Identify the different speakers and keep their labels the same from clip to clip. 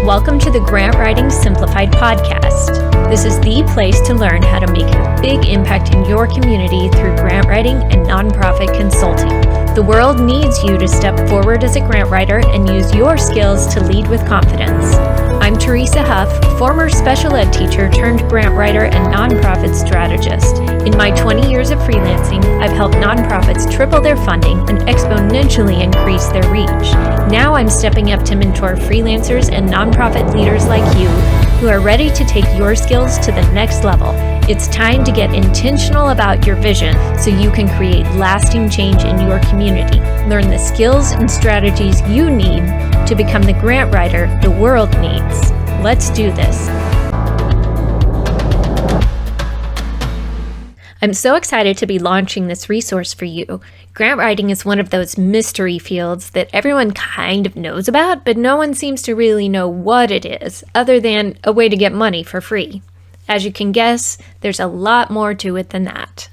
Speaker 1: Welcome to the Grant Writing Simplified Podcast. This is the place to learn how to make a big impact in your community through grant writing and nonprofit consulting. The world needs you to step forward as a grant writer and use your skills to lead with confidence. I'm Teresa Huff, former special ed teacher turned grant writer and nonprofit strategist. In my 20 years of freelancing, I've helped nonprofits triple their funding and exponentially increase their reach. Now I'm stepping up to mentor freelancers and nonprofit leaders like you who are ready to take your skills to the next level. It's time to get intentional about your vision so you can create lasting change in your community. Learn the skills and strategies you need to become the grant writer the world needs. Let's do this. I'm so excited to be launching this resource for you. Grant writing is one of those mystery fields that everyone kind of knows about, but no one seems to really know what it is, other than a way to get money for free. As you can guess, there's a lot more to it than that.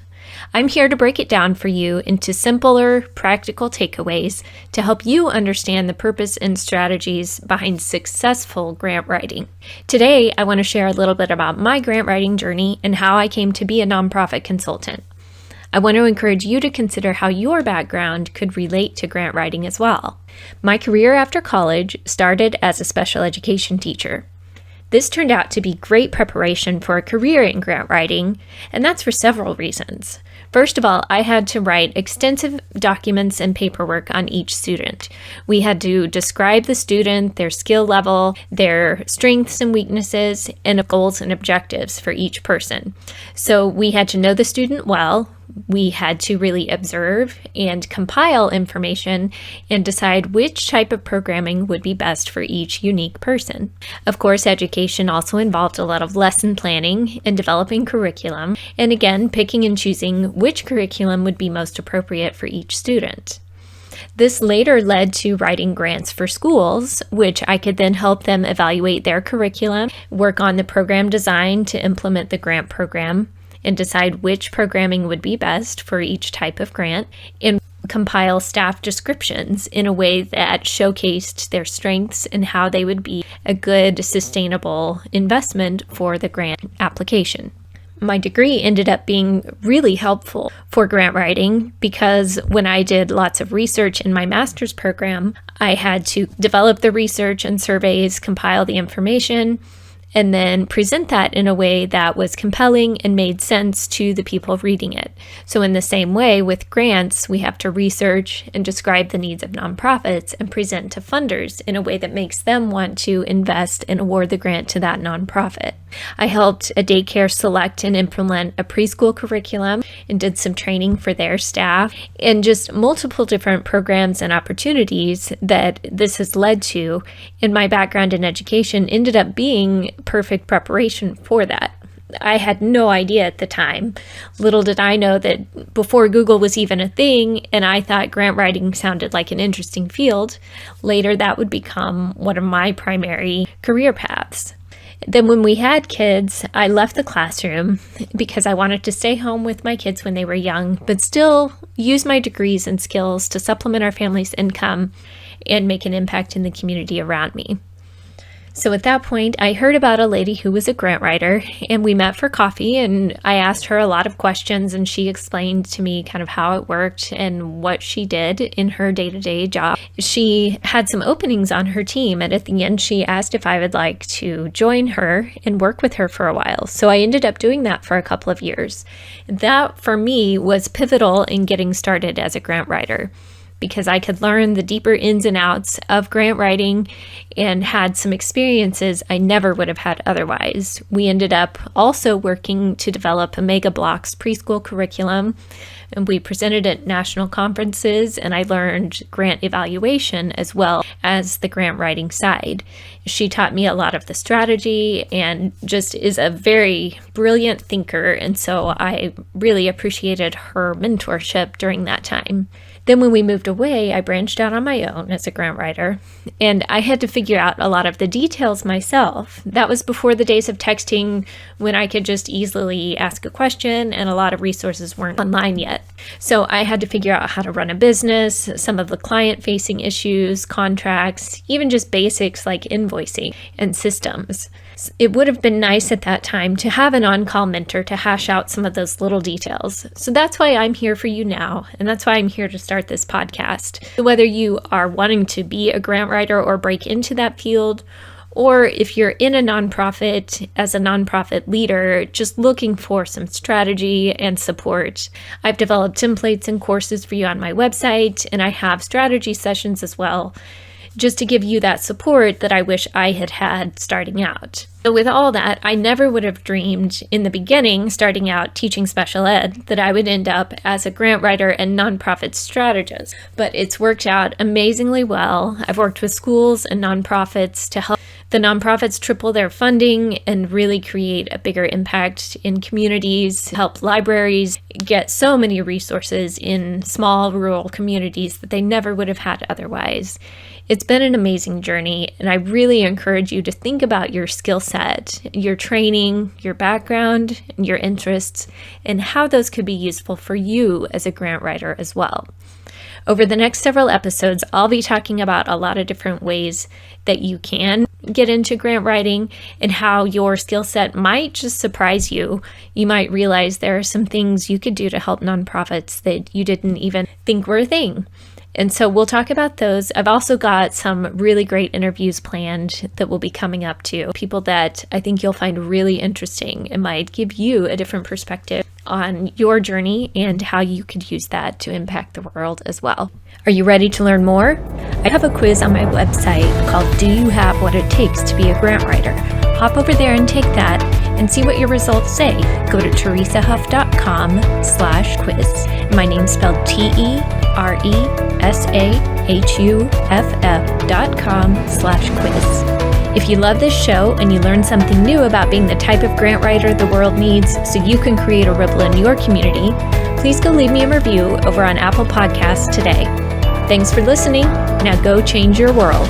Speaker 1: I'm here to break it down for you into simpler, practical takeaways to help you understand the purpose and strategies behind successful grant writing. Today, I want to share a little bit about my grant writing journey and how I came to be a nonprofit consultant. I want to encourage you to consider how your background could relate to grant writing as well. My career after college started as a special education teacher. This turned out to be great preparation for a career in grant writing, and that's for several reasons. First of all, I had to write extensive documents and paperwork on each student. We had to describe the student, their skill level, their strengths and weaknesses, and goals and objectives for each person. So we had to know the student well. We had to really observe and compile information and decide which type of programming would be best for each unique person. Of course, education also involved a lot of lesson planning and developing curriculum, and again, picking and choosing which curriculum would be most appropriate for each student. This later led to writing grants for schools, which I could then help them evaluate their curriculum, work on the program design to implement the grant program, and decide which programming would be best for each type of grant, and compile staff descriptions in a way that showcased their strengths and how they would be a good, sustainable investment for the grant application. My degree ended up being really helpful for grant writing because when I did lots of research in my master's program, I had to develop the research and surveys, compile the information, and then present that in a way that was compelling and made sense to the people reading it. So in the same way, with grants, we have to research and describe the needs of nonprofits and present to funders in a way that makes them want to invest and award the grant to that nonprofit. I helped a daycare select and implement a preschool curriculum and did some training for their staff, and just multiple different programs and opportunities that this has led to. And my background in education ended up being perfect preparation for that. I had no idea at the time. Little did I know that before Google was even a thing, and I thought grant writing sounded like an interesting field, later that would become one of my primary career paths. Then when we had kids, I left the classroom because I wanted to stay home with my kids when they were young, but still use my degrees and skills to supplement our family's income and make an impact in the community around me. So at that point, I heard about a lady who was a grant writer, and we met for coffee, and I asked her a lot of questions, and she explained to me kind of how it worked and what she did in her day-to-day job. She had some openings on her team, and at the end, she asked if I would like to join her and work with her for a while. So I ended up doing that for a couple of years. That, for me, was pivotal in getting started as a grant writer, because I could learn the deeper ins and outs of grant writing and had some experiences I never would have had otherwise. We ended up also working to develop a Mega Blocks preschool curriculum, and we presented at national conferences, and I learned grant evaluation as well as the grant writing side. She taught me a lot of the strategy and just is a very brilliant thinker, and so I really appreciated her mentorship during that time. Then when we moved away, I branched out on my own as a grant writer, and I had to figure out a lot of the details myself. That was before the days of texting, when I could just easily ask a question, and a lot of resources weren't online yet. So I had to figure out how to run a business, some of the client-facing issues, contracts, even just basics like invoicing and systems. It would have been nice at that time to have an on-call mentor to hash out some of those little details. So that's why I'm here for you now, and that's why I'm here to start this podcast. So whether you are wanting to be a grant writer or break into that field, or if you're in a nonprofit as a nonprofit leader, just looking for some strategy and support, I've developed templates and courses for you on my website, and I have strategy sessions as well, just to give you that support that I wish I had had starting out. So with all that, I never would have dreamed in the beginning, starting out teaching special ed, that I would end up as a grant writer and nonprofit strategist. But it's worked out amazingly well. I've worked with schools and nonprofits to help the nonprofits triple their funding and really create a bigger impact in communities, help libraries get so many resources in small rural communities that they never would have had otherwise. It's been an amazing journey, and I really encourage you to think about your skill set, your training, your background, and your interests, and how those could be useful for you as a grant writer as well. Over the next several episodes, I'll be talking about a lot of different ways that you can get into grant writing and how your skill set might just surprise you. You might realize there are some things you could do to help nonprofits that you didn't even think were a thing. And so we'll talk about those. I've also got some really great interviews planned that will be coming up too. People that I think you'll find really interesting and might give you a different perspective on your journey and how you could use that to impact the world as well. Are you ready to learn more? I have a quiz on my website called Do You Have What It Takes to Be a Grant Writer? Hop over there and take that and see what your results say. Go to teresahuff.com/quiz. My name's spelled TERESAHUFF.com/quiz. If you love this show and you learned something new about being the type of grant writer the world needs so you can create a ripple in your community, please go leave me a review over on Apple Podcasts today. Thanks for listening. Now go change your world.